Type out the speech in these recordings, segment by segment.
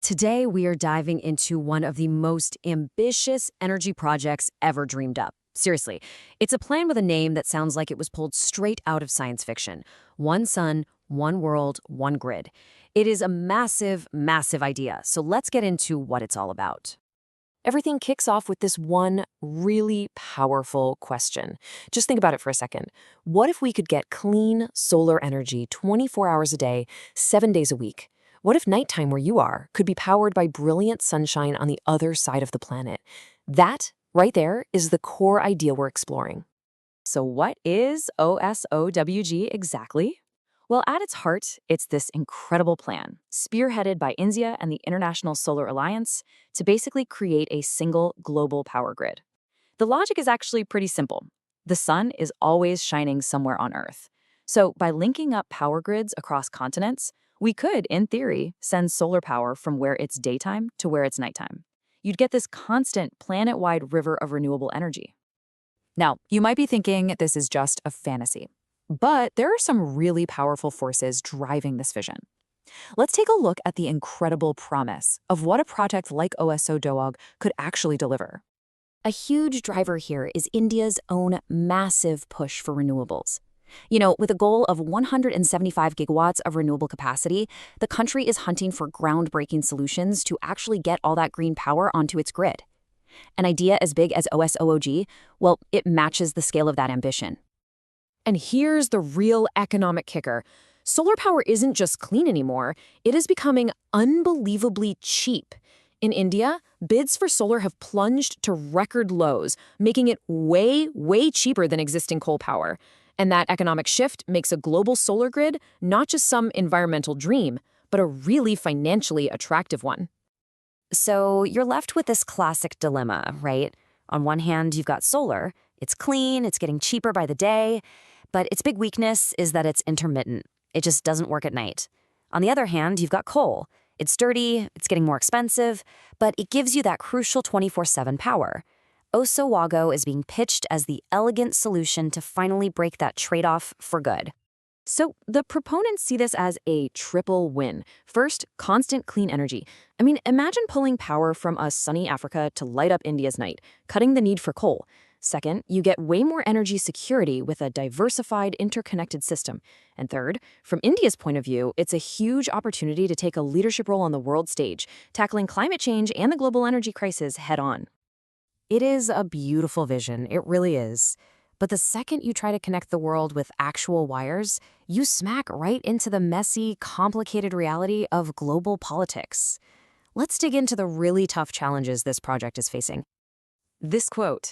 Today, we are diving into one of the most ambitious energy projects ever dreamed up. Seriously, it's a plan with a name that sounds like it was pulled straight out of science fiction. One sun, one world, one grid. It is a massive, massive idea, so let's get into what it's all about. Everything kicks off with this one really powerful question. Just think about it for a second. What if we could get clean solar energy 24 hours a day, 7 days a week? What if nighttime where you are could be powered by brilliant sunshine on the other side of the planet? That, right there, is the core idea we're exploring. So what is OSOWG exactly? Well, at its heart, it's this incredible plan, spearheaded by India and the International Solar Alliance, to basically create a single global power grid. The logic is actually pretty simple. The sun is always shining somewhere on Earth. So by linking up power grids across continents, we could, in theory, send solar power from where it's daytime to where it's nighttime. You'd get this constant planet-wide river of renewable energy. Now, you might be thinking this is just a fantasy. But there are some really powerful forces driving this vision. Let's take a look at the incredible promise of what a project like OSOWG could actually deliver. A huge driver here is India's own massive push for renewables. With a goal of 175 gigawatts of renewable capacity, the country is hunting for groundbreaking solutions to actually get all that green power onto its grid. An idea as big as OSOWG, well, it matches the scale of that ambition. And here's the real economic kicker. Solar power isn't just clean anymore, it is becoming unbelievably cheap. In India, bids for solar have plunged to record lows, making it way, way cheaper than existing coal power. And that economic shift makes a global solar grid not just some environmental dream, but a really financially attractive one. So you're left with this classic dilemma, right? On one hand, you've got solar. It's clean, it's getting cheaper by the day. But its big weakness is that it's intermittent. It just doesn't work at night. On the other hand, you've got coal. It's dirty, it's getting more expensive, but it gives you that crucial 24/7 power. OSOWG is being pitched as the elegant solution to finally break that trade-off for good. So the proponents see this as a triple win. First, constant clean energy. Imagine pulling power from a sunny Africa to light up India's night, cutting the need for coal. Second, you get way more energy security with a diversified, interconnected system. And third, from India's point of view, it's a huge opportunity to take a leadership role on the world stage, tackling climate change and the global energy crisis head-on. It is a beautiful vision, it really is. But the second you try to connect the world with actual wires, you smack right into the messy, complicated reality of global politics. Let's dig into the really tough challenges this project is facing. This quote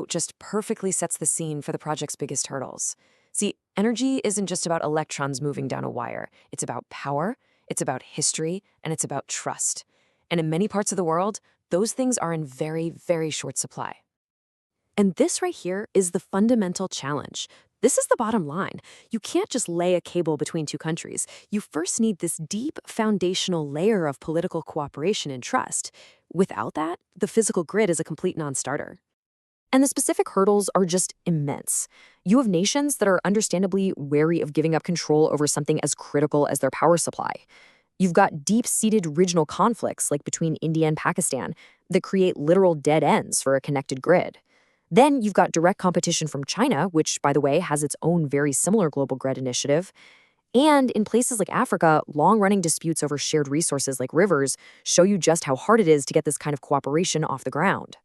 just perfectly sets the scene for the project's biggest hurdles. See, energy isn't just about electrons moving down a wire. It's about power, it's about history, and it's about trust. And in many parts of the world, those things are in very, very short supply. And this right here is the fundamental challenge. This is the bottom line. You can't just lay a cable between two countries. You first need this deep foundational layer of political cooperation and trust. Without that, the physical grid is a complete non-starter. And the specific hurdles are just immense. You have nations that are understandably wary of giving up control over something as critical as their power supply. You've got deep-seated regional conflicts, like between India and Pakistan, that create literal dead ends for a connected grid. Then you've got direct competition from China, which, by the way, has its own very similar global grid initiative. And in places like Africa, long-running disputes over shared resources like rivers show you just how hard it is to get this kind of cooperation off the ground.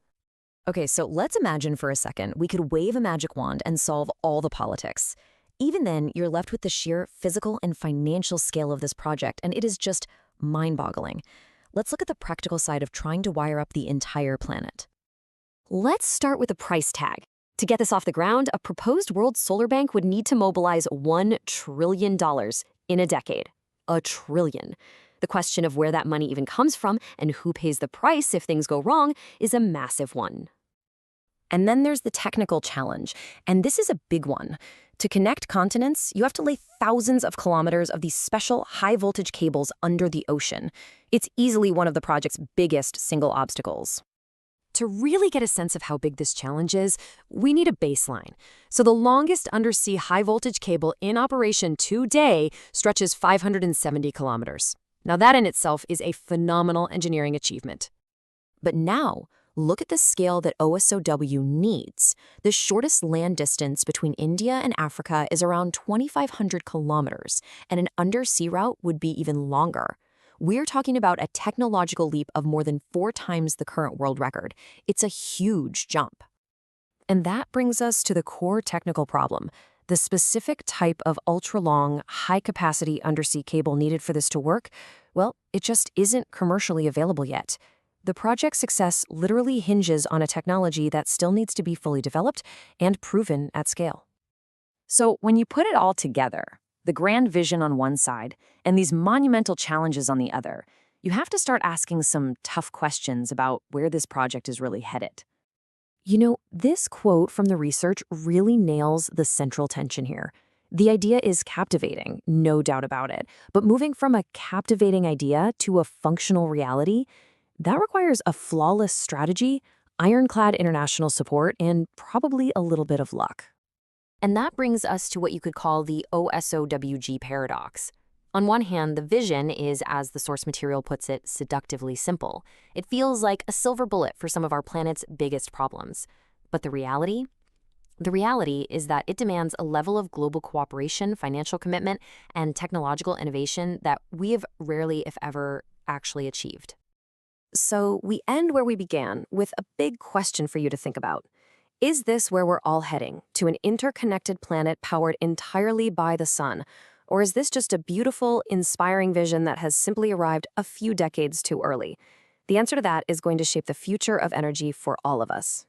Okay, so let's imagine for a second we could wave a magic wand and solve all the politics. Even then, you're left with the sheer physical and financial scale of this project, and it is just mind-boggling. Let's look at the practical side of trying to wire up the entire planet. Let's start with the price tag. To get this off the ground, a proposed World Solar Bank would need to mobilize $1 trillion in a decade. $1 trillion. The question of where that money even comes from and who pays the price if things go wrong is a massive one. And then there's the technical challenge, and this is a big one. To connect continents, you have to lay thousands of kilometers of these special high-voltage cables under the ocean. It's easily one of the project's biggest single obstacles. To really get a sense of how big this challenge is, we need a baseline. So the longest undersea high-voltage cable in operation today stretches 570 kilometers. Now that in itself is a phenomenal engineering achievement. But now, look at the scale that OSOW needs. The shortest land distance between India and Africa is around 2,500 kilometers, and an undersea route would be even longer. We're talking about a technological leap of more than 4 times the current world record. It's a huge jump. And that brings us to the core technical problem. The specific type of ultra-long, high-capacity undersea cable needed for this to work, well, it just isn't commercially available yet. The project's success literally hinges on a technology that still needs to be fully developed and proven at scale. So when you put it all together, the grand vision on one side and these monumental challenges on the other, you have to start asking some tough questions about where this project is really headed. You know, this quote from the research really nails the central tension here. The idea is captivating, no doubt about it, but moving from a captivating idea to a functional reality, that requires a flawless strategy, ironclad international support, and probably a little bit of luck. And that brings us to what you could call the OSOWG paradox. On one hand, the vision is, as the source material puts it, seductively simple. It feels like a silver bullet for some of our planet's biggest problems. But the reality? The reality is that it demands a level of global cooperation, financial commitment, and technological innovation that we have rarely, if ever, actually achieved. So we end where we began, with a big question for you to think about. Is this where we're all heading, to an interconnected planet powered entirely by the sun? Or is this just a beautiful, inspiring vision that has simply arrived a few decades too early? The answer to that is going to shape the future of energy for all of us.